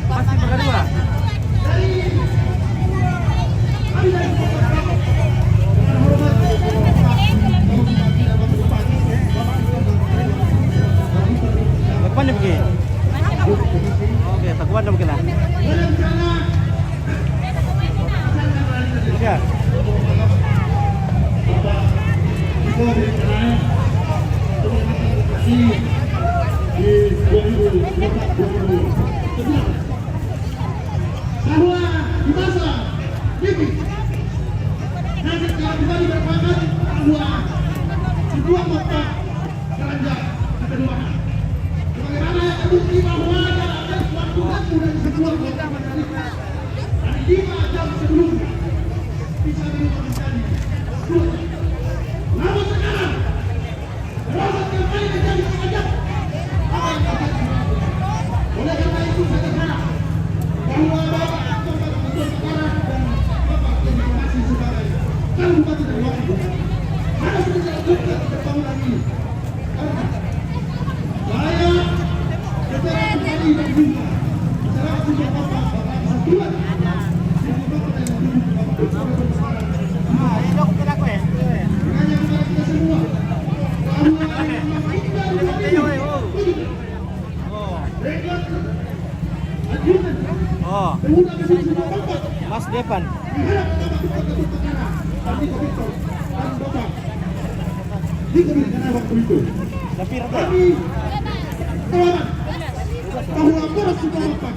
Pasti berdua. Takuan na begini. Oke, takuan na mungkin lah. Ya. Bahwa di masa ini nanti telah kembali berpakat bahwa sebuah mata keranjang kedua. Bagaimana yang terbukti bahwa ada waktu dan sebuah mata menarik dari 5 jam sebelumnya bisa berubah menjadi 2. Namun sekarang proses kembali menjadi sengaja. Apa yang terjadi? Oleh karena itu saya berharap bahwa Bapak Aktor Ketua Perkara dan Bapak Informasi sebagai Kabupaten dan Wakil harus melanjutkan pembangunan ini. Karena saya secara pribadi dan juga secara juga Bapak Kesatuan mengajak kepada kita semua bahwa Oh, Mas Depan. Tapi rata. Bahwa poros sudah dapat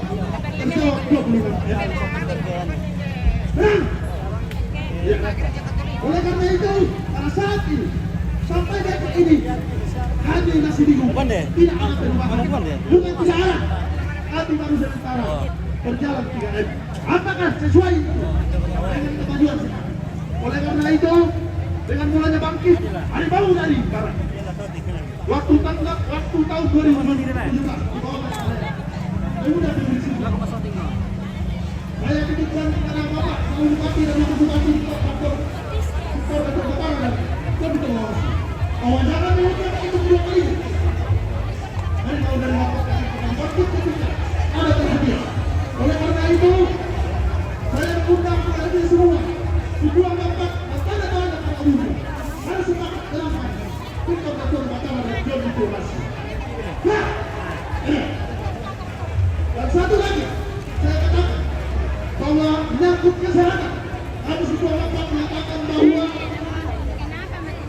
terjawab 25 Oleh karena itu, pada saat ini sampai detik ini kami masih bingung. Tidak ada perubahan. Bukan tidak ada. Kami baru sementara berjalan 3M. Apakah sesuai dengan kemajuan sekarang? Oleh karena itu, dengan mulanya bangkit, hari baru dari barat. Waktu tahun 2017 di bawah saya. Sudah diberisi. Saya kebetulan kepada Bapak, Bupati dan Wakil Bupati Faktor Kebakaran dan Pengawasan. Bahwa jangan diucap itu 2 kali. Dari tahun dari waktu ketika ada tersedia. Oleh karena itu, saya mengundang kepada kita semua. Sebuah Bapak dan tanda-tanda para umum harus semangat dalam untuk atur batasan dan diplomasi. Nah, dan satu lagi, saya katakan bahwa menyangkut kesehatan, harus sebuah Bapak menyatakan bahwa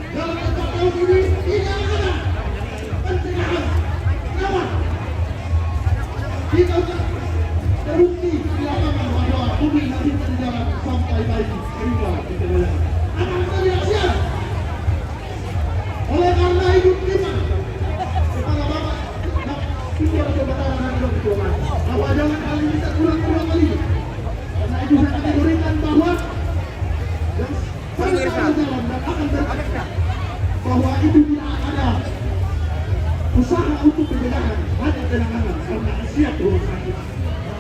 dalam 4 tahun ini tidak ada pencegahan lawan. Kita sudah terbukti di lapangan bahwa bumi nanti berjalan sampai baik sehingga kita boleh. Akan terreaksi. Oleh karena itu kita kepada Bapak kita harus bertahan dan diplomasi. Bahwa jangan kali kita kurang kali. Karena itu saya kategorikan bahwa yang berjalan dan akan terjadi bahwa itu tidak ada usaha untuk pencegahan, hanya penanganan karena siap rumah sakit.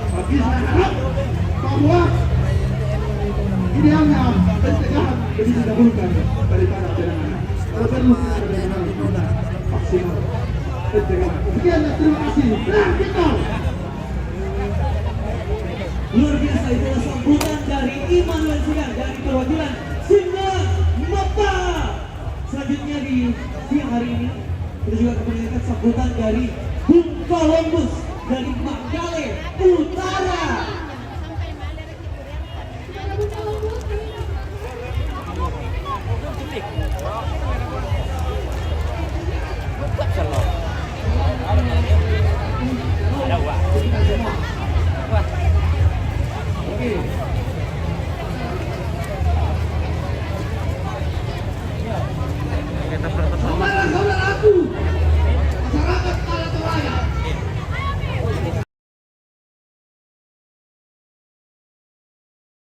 Tapi saya harap bahwa idealnya pencegahan lebih didahulukan daripada penanganan. Kalau perlu kita benar-benar maksimal pencegahan. Sekian dan terima kasih. Nah, kita luar biasa, itulah sambutan dari Immanuel Sigar dari perwakilan Singa Mata. Selanjutnya di siang hari ini kita juga akan mendengarkan sambutan dari Bung Columbus dari Manggale Utara. Ada Bung Columbus.